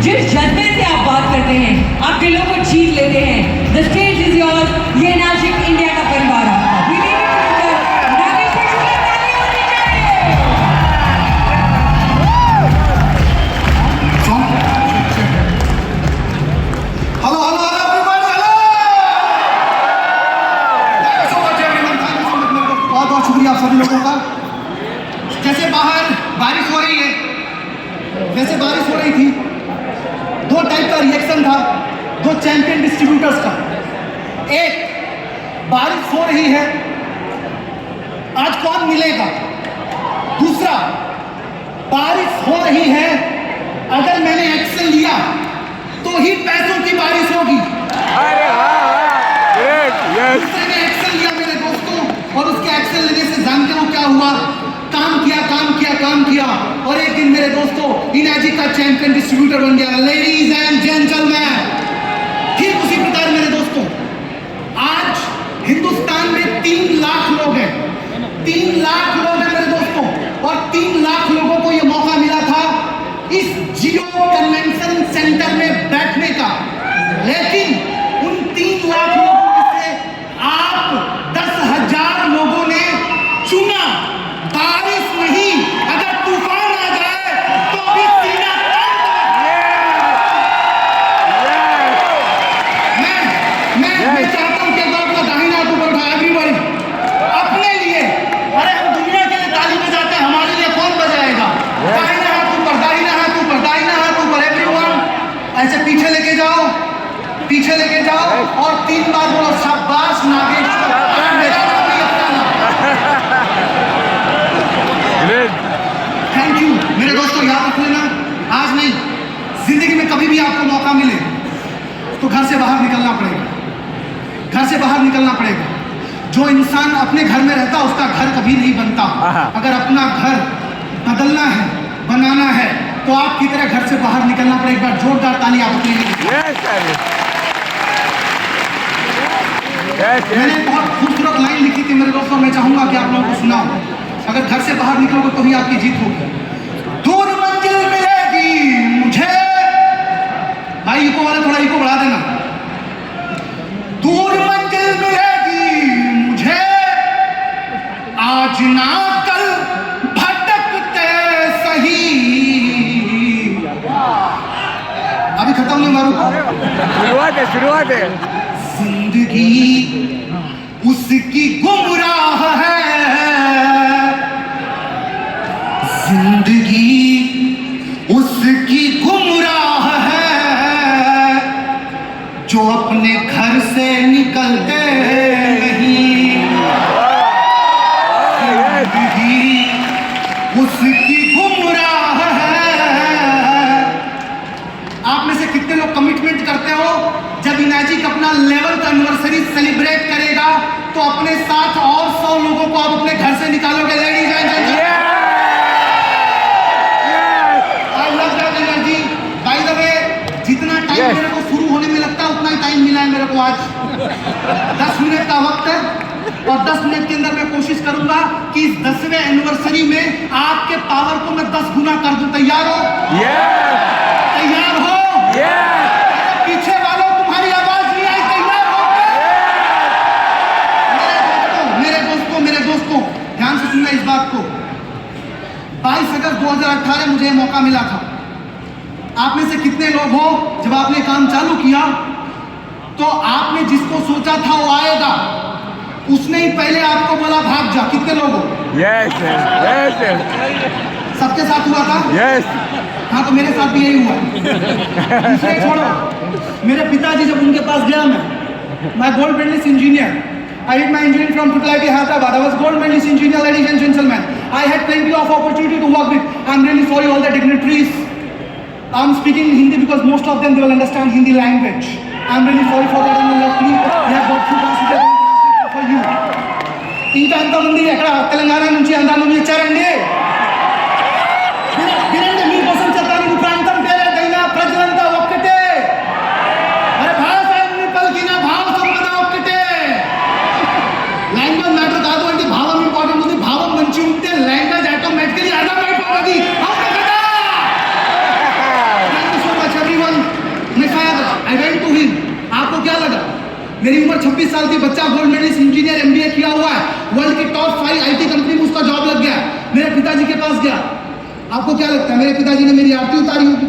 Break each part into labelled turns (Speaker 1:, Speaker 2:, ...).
Speaker 1: जिस जज्बे से आप बात करते हैं, आप दिलों को जीत लेते हैं। The stage is yours. ये नाशिक इंडिया का परिवार आपका। We need it together। Nagesh पर जोरदार ताली होनी चाहिए।
Speaker 2: Hello hello hello everyone, hello. Thank you so much everyone, thank you so much. बहुत बहुत शुक्रिया आप सभी लोगों का। जैसे बाहर बारिश हो रही है, जैसे बारिश हो रही थी, दो टाइप का रिएक्शन था, दो चैंपियन डिस्ट्रीब्यूटर्स का। एक, बारिश हो रही है, आज कौन मिलेगा। दूसरा, बारिश हो रही है, अगर मैंने एक्शन लिया तो ही पैसों की बारिश होगी। दूसरे ने एक्शन लिया मेरे दोस्तों, और उसके एक्शन लेने से जानते हो क्या हुआ। काम किया काम किया काम किया, और एक दिन मेरे दोस्तों इनाजी का चैंपियन डिस्ट्रीब्यूटर बन गया। लेडीज एंड जेंटलमैन, ठीक उसी प्रकार मेरे दोस्तों, आज हिंदुस्तान में 3 लाख लोग हैं, 3 लाख लोग हैं मेरे दोस्तों, और 3 लाख लोगों को यह मौका मिला था इस जियो कन्वेंशन सेंटर में बैठने का। लेकिन उन 3 लाख लोगों में से आप 10,000 लोगों ने चुना बारिश नहीं, अगर तूफान आ जाए तो भी सीना मैं चाहता हूं कि एक बार अपना दाहिना हाथ ऊपर उठाए एवरीबॉडी, अपने लिए। अरे हम दुनिया के लिए ताली बजाते हैं, हमारे लिए कौन बजाएगा। दाहिना हाथ ऊपर, दाहिना हाथ ऊपर, दाहिना हाथ ऊपर एवरीवन। ऐसे पीछे लेके जाओ, पीछे लेके जाओ, और 3 बार बोलो शाबाश नागेश्वर। मेरा नाम भी अपना। थैंक यू मेरे दोस्तों। याद रख लेना, आज नहीं, जिंदगी में कभी भी आपको मौका मिले तो घर से बाहर निकलना पड़ेगा, घर से बाहर निकलना पड़ेगा। जो इंसान अपने घर में रहता उसका घर कभी नहीं बनता। अगर अपना घर बदलना है, बनाना है, तो आपकी तरह घर से बाहर निकलना पड़ेगा। एक बार जोरदार ताली आप अपने लिए। मैंने बहुत खूबसूरत लाइन लिखी थी मेरे दोस्तों, मैं चाहूंगा कि आप लोगों को सुनाओ। अगर घर से बाहर निकलोगे तो ही आपकी जीत होगी। दूर मंजिल मिलेगी मुझे, भाई इको वाले थोड़ा इको बढ़ा देना। दूर मंजिल मिलेगी मुझे, आज ना कल भटकते सही। अभी खत्म नहीं मारू,
Speaker 3: शुरुआत है।
Speaker 2: जिंदगी उसकी गुमराह है, जिंदगी उसकी गुमराह है, जो अपने घर से निकलते नहीं। जिंदगी उसकी गुमराह है। आप में से कितने लोग कमिटमेंट करते हो जब इनाजी का अपना 11th एनिवर्सरी सेलिब्रेट करेगा तो अपने साथ और 100 लोगों को आप अपने घर से निकालोगे। Ladies and gentleman, I love that energy. By the way, जितना टाइम मेरे को शुरू होने में लगता है उतना ही टाइम मिला है मेरे को आज। 10 मिनट का वक्त है, और 10 मिनट के अंदर मैं कोशिश करूंगा कि इस 10वें एनिवर्सरी में आपके पावर को मैं 10 गुना कर दूं। तैयार हो? तैयार हो? पीछे वालों तुम्हारी आवाज नहीं आई, तैयार हो? मेरे दोस्तों ध्यान से सुनना इस बात को। 22 अगस्त 2018 मुझे ये मौका मिला था। आप में से कितने लोग हो जब आपने काम चालू किया तो आपने जिसको सोचा था वो आएगा, उसने ही पहले आपको बोला भाग जा। कितने लोग हो? सबके साथ हुआ था? हाँ, तो मेरे साथ भी यही हुआ। दूसरे छोड़ो, मेरे पिताजी जब उनके पास गया, मैं gold medalist engineer, I did my engineering from Triple IIT Hyderabad. I was gold medalist engineer, ladies and gentlemen. I had plenty of opportunity to work with. I'm really sorry all the dignitaries. I'm speaking in Hindi because most of them they will understand Hindi language. I'm really sorry for that. And luckily they have got two translator for you. ఇంకా ఎంతమంది ఎక్కడ తెలంగాణ నుంచి ఆంధ్ర నుంచి వచ్చారండి? వినండి, మీకోసం చెప్తాను. ఈ ప్రాంతం పేరేదైనా ప్రజలంతా ఒక్కటే. అరే భాషని పలికిన భావ సంపద ఒక్కటే. లాంగ్వేజ్ మ్యాటర్ కాదు అంటే భావం ఇంపార్టెంట్ ఉంది. భావం మంచి ఉంటే లాంగ్వేజ్ ఆటోమేటికలీ అర్థమైపోతుంది. అవునా కదా? Thank you so much everyone. मेरी उम्र 26 साल की, बच्चा गोल्ड मेडलिस्ट इंजीनियर MBA किया हुआ है, वर्ल्ड की टॉप 5 IT कंपनी में उसका जॉब लग गया। मेरे पिताजी के पास गया, आपको क्या लगता है मेरे पिताजी ने मेरी आरती उतारी होगी?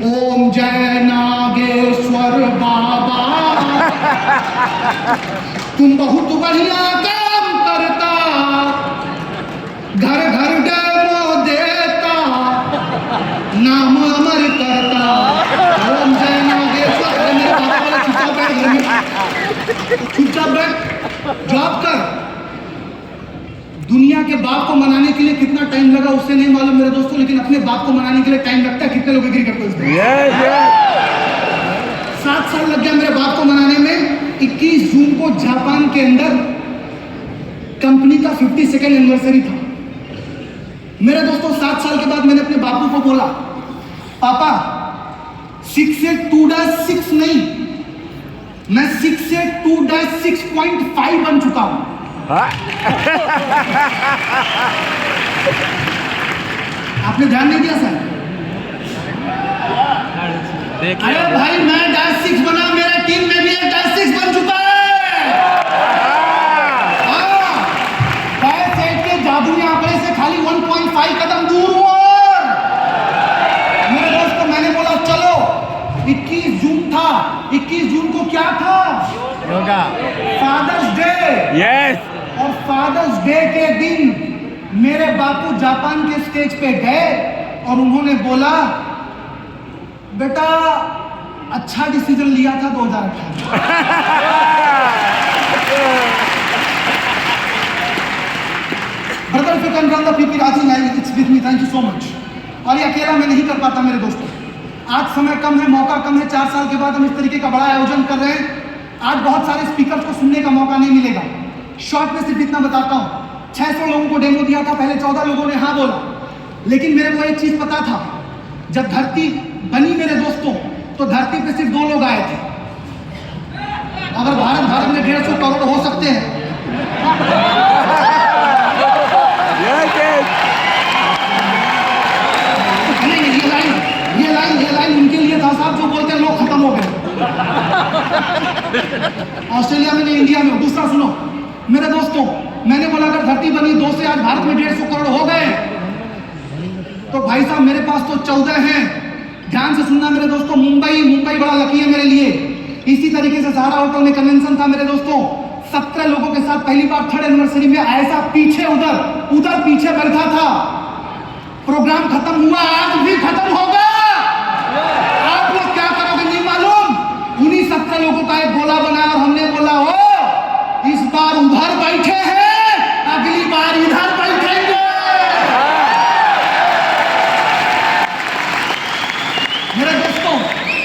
Speaker 2: ओम जय नागेश्वर बाबा, तुम बहुत बढ़िया काम करता, घर घर डेमो देता, नाम अमर करता। ओम जय नागेश्वर। अरे मेरे पापा बोले चुपचाप बैठ घर में, चुपचाप बैठ, जॉब कर। दुनिया के बाप को मनाने के लिए कितना टाइम लगा उससे नहीं मालूम मेरे दोस्तों, लेकिन अपने बाप को मनाने के लिए टाइम लगता है। कितने लोग एग्री करते हैं?
Speaker 3: Yes, yes.
Speaker 2: 7 साल लग गया मेरे बाप को मनाने में। 21 जून को जापान के अंदर कंपनी का 52nd एनिवर्सरी था। मेरे दोस्तों 7 साल के बाद मैंने अपने बापू को बोला, पापा 6 से 2-6 नहीं, मैं 6 से 2-6.5 बन चुका हूं। आपने ध्यान नहीं दिया सर? अरे भाई मैं -6 बना, मेरे टीम में भी एक -6 बन चुका है। हाँ, सेठ के जादुई आंकड़े से खाली 1.5 कदम दूर हूं। और मेरे दोस्तों मैंने बोला चलो, 21 जून था, 21 जून को क्या था?
Speaker 3: योगा।
Speaker 2: Father's day.
Speaker 3: Yes.
Speaker 2: और फादर्स डे के दिन मेरे बापू जापान के स्टेज पे गए और उन्होंने बोला, बेटा अच्छा डिसीजन लिया था 2018। Brother if you can run the पीपी राजी live it's with me, thank you so much. और ये अकेला मैं नहीं कर पाता मेरे दोस्तों, आज समय कम है, मौका कम है। 4 साल के बाद हम इस तरीके का बड़ा आयोजन कर रहे हैं। आज बहुत सारे स्पीकर्स को सुनने का मौका नहीं मिलेगा। शॉर्ट में सिर्फ इतना बताता हूँ, 600 लोगों को डेमो दिया था, पहले 14 लोगों ने हाँ बोला, लेकिन मेरे को एक चीज पता था, जब धरती बनी मेरे दोस्तों तो धरती पे सिर्फ 2 लोग आए थे। अगर भारत में 150 करोड़ हो सकते हैं,
Speaker 3: Yes, yes.
Speaker 2: ये लाइन उनके लिए था साहब जो बोलते हैं लोग खत्म हो गए। ऑस्ट्रेलिया में नहीं, इंडिया में। दूसरा सुनो मेरे दोस्तों, मैंने बोला अगर धरती बनी 2 से आज भारत में 150 करोड़ हो गए, तो भाई साहब मेरे पास तो 14 हैं। ध्यान से सुनना मेरे दोस्तों, मुंबई बड़ा लकी है मेरे लिए। इसी तरीके से सहारा होटल में कन्वेंशन था मेरे दोस्तों, 17 लोगों के साथ पहली बार 3rd एनिवर्सरी में ऐसा पीछे उधर पीछे बैठा था। प्रोग्राम खत्म हुआ, आज भी खत्म होगा। आप लोग क्या करोगे नहीं मालूम। उन्हीं 17 लोगों का एक गोला बनाया और हमने बोला, ओ इस बार उधर बैठे हैं, अगली बार इधर बैठेंगे। मेरे दोस्तों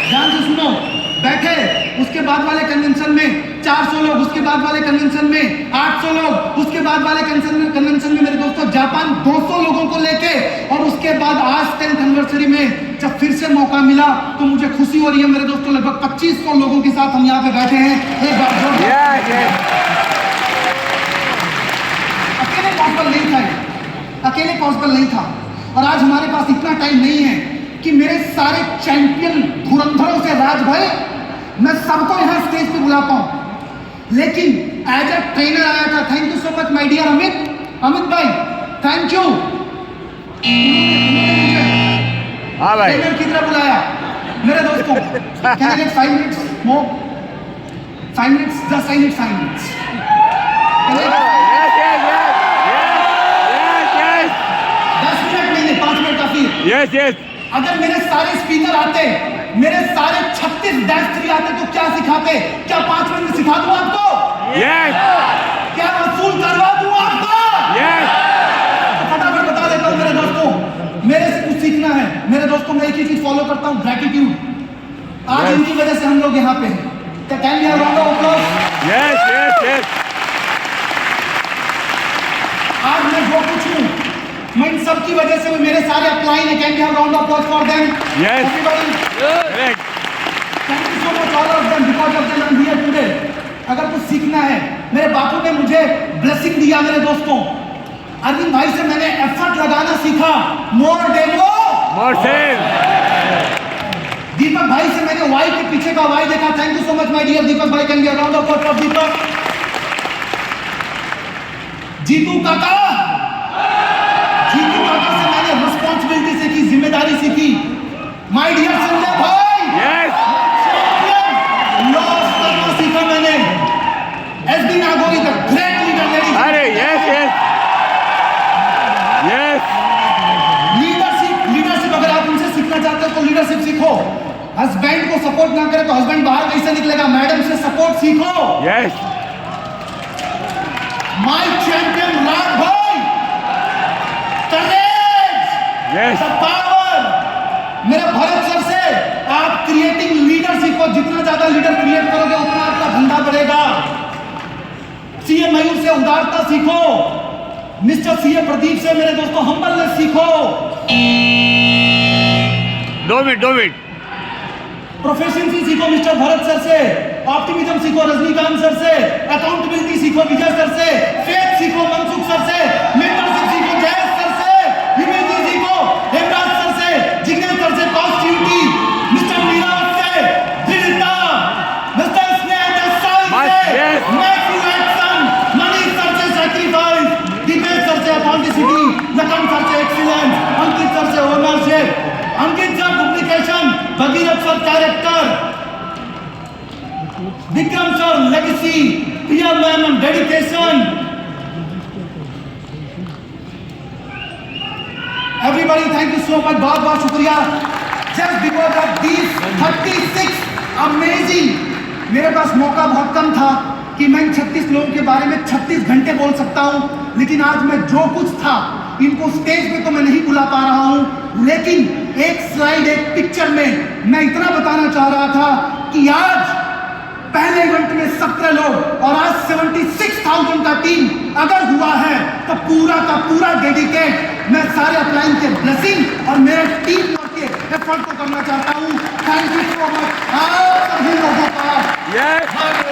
Speaker 2: ध्यान से सुनो, बैठे उसके बाद वाले कन्वेंशन में 400 लोग, उसके बाद वाले कन्वेंशन में 800 लोग, उसके बाद वाले कन्वेंशन में मेरे दोस्तों जापान 200 लोगों को लेके, और उसके बाद आज 10th एनिवर्सरी में जब फिर से मौका मिला तो मुझे खुशी हो रही है मेरे दोस्तों। लगभग 2500 लोगों के साथ हम यहाँ पे बैठे हैं। एक बार अकेले पॉसिबल नहीं था, और आज हमारे पास इतना टाइम नहीं है कि मेरे सारे चैंपियन धुरंधरों से राज भाई मैं सबको यहाँ स्टेज पे बुला पाऊं, लेकिन एज अ ट्रेनर आया था। Thank you so much my dear Amit भाई, थैंक यू।
Speaker 3: हाँ भाई।
Speaker 2: ट्रेनर की तरह बुलाया मेरे दोस्तों। Can I get 5 minutes more? 5 minutes, just 5 minutes.
Speaker 3: Yes,
Speaker 2: 10 minute नहीं, 5 मिनट काफी है।
Speaker 3: yes, yes.
Speaker 2: अगर मेरे सारे स्पीकर आते, मेरे सारे 36 -3 आते तो क्या सिखाते? क्या 5 मिनट में सिखा दूं आपको?
Speaker 3: Yes,
Speaker 2: क्या वसूल करवा दूं आपको?
Speaker 3: yes.
Speaker 2: फटाफट बता देता हूं मेरे दोस्तों, मेरे से कुछ सीखना है मेरे दोस्तों। मैं एक ही चीज फॉलो करता हूं, ग्रैटिट्यूड। आज इनकी वजह से हम लोग यहाँ पे हैं। Can you round of applause?
Speaker 3: Yes.
Speaker 2: आज मैं जो कुछ हूँ, मैं इन सब की वजह से, मेरे सारे अपलाइन है। Can you round of applause for them?
Speaker 3: Yes.
Speaker 2: Everybody,
Speaker 3: Correct.
Speaker 2: Thank you so much all of them, because of them I am here today. अगर कुछ सीखना है, मेरे बापू ने मुझे ब्लेसिंग दिया मेरे दोस्तों। अरविंद भाई से मैंने एफर्ट लगाना सीखा। More demo,
Speaker 3: More sales.
Speaker 2: Deepak भाई से मैंने वाई के पीछे का वाई देखा। Thank you so much my dear Deepak भाई। Can be around of for Deepak. Jeetu काका से मैंने रिस्पॉन्सिबिलिटी सीखी, जिम्मेदारी सीखी। माय डियर संजय भाई,
Speaker 3: Yes.
Speaker 2: लॉस करना सीखा मैंने। SD Nagori the great leader ladies.
Speaker 3: अरे yes, yes. Yes.
Speaker 2: लीडरशिप अगर आप उनसे सीखना चाहते हो तो लीडरशिप सीखो। हस्बैंड को सपोर्ट ना करे तो हस्बैंड बाहर कैसे निकलेगा? मैडम से सपोर्ट सीखो।
Speaker 3: Yes.
Speaker 2: माय चैंपियन राज भाई, करेज,
Speaker 3: Yes.
Speaker 2: The power. मेरे भरत सर से आप क्रिएटिंग लीडर सीखो। जितना ज्यादा लीडर क्रिएट करोगे उतना आपका धंधा बढ़ेगा। सीए मयूर से उदारता सीखो। मिस्टर सीए प्रदीप से मेरे दोस्तों हम्बलनेस सीखो।
Speaker 3: 2 मिनट।
Speaker 2: प्रोफेशनसी सीखो मिस्टर भरत सर से। ऑप्टिमिज्म सीखो रजनीकांत सर से। अकाउंटेबिलिटी सीखो विजय सर से। फेथ सीखो मनसुख सर से। मेंटरशिप सीखो जयेश सर से। ह्यूमिलिटी सीखो हेमराज सर से। जिग्नेश सर से पॉजिटिविटी। मिस्टर नीरज से दृढ़ता। मिस्टर स्नेह देसाई से
Speaker 3: Yes.
Speaker 2: Massive action. Manish sir से सैक्रिफाइस। दीपेश सर से ऑथेंटिसिटी। लखन सर से एक्सीलेंस। अंकित सर से ownership. Ankit sir duplication. Bhagirath sir character. Vikram sir legacy. Priya ma'am dedication. Everybody thank you so much. बहुत बहुत शुक्रिया। Just because of these 36 amazing. मेरे पास मौका बहुत कम था कि मैं 36 लोगों के बारे में 36 घंटे बोल सकता हूं, लेकिन आज मैं जो कुछ था इनको स्टेज पे तो मैं नहीं बुला पा रहा हूं, लेकिन एक स्लाइड एक पिक्चर में मैं इतना बताना चाह रहा था कि आज पहले इवेंट में 17 लोग और आज 76,000 का टीम अगर हुआ है तो पूरा का पूरा डेडिकेट मैं सारे अपलाइन के ब्लेसिंग और मेरे टीम वर्क के एफर्ट को करना चाहता हूं। थैंक यू सो मच आप सभी लोगों का।
Speaker 3: Yes.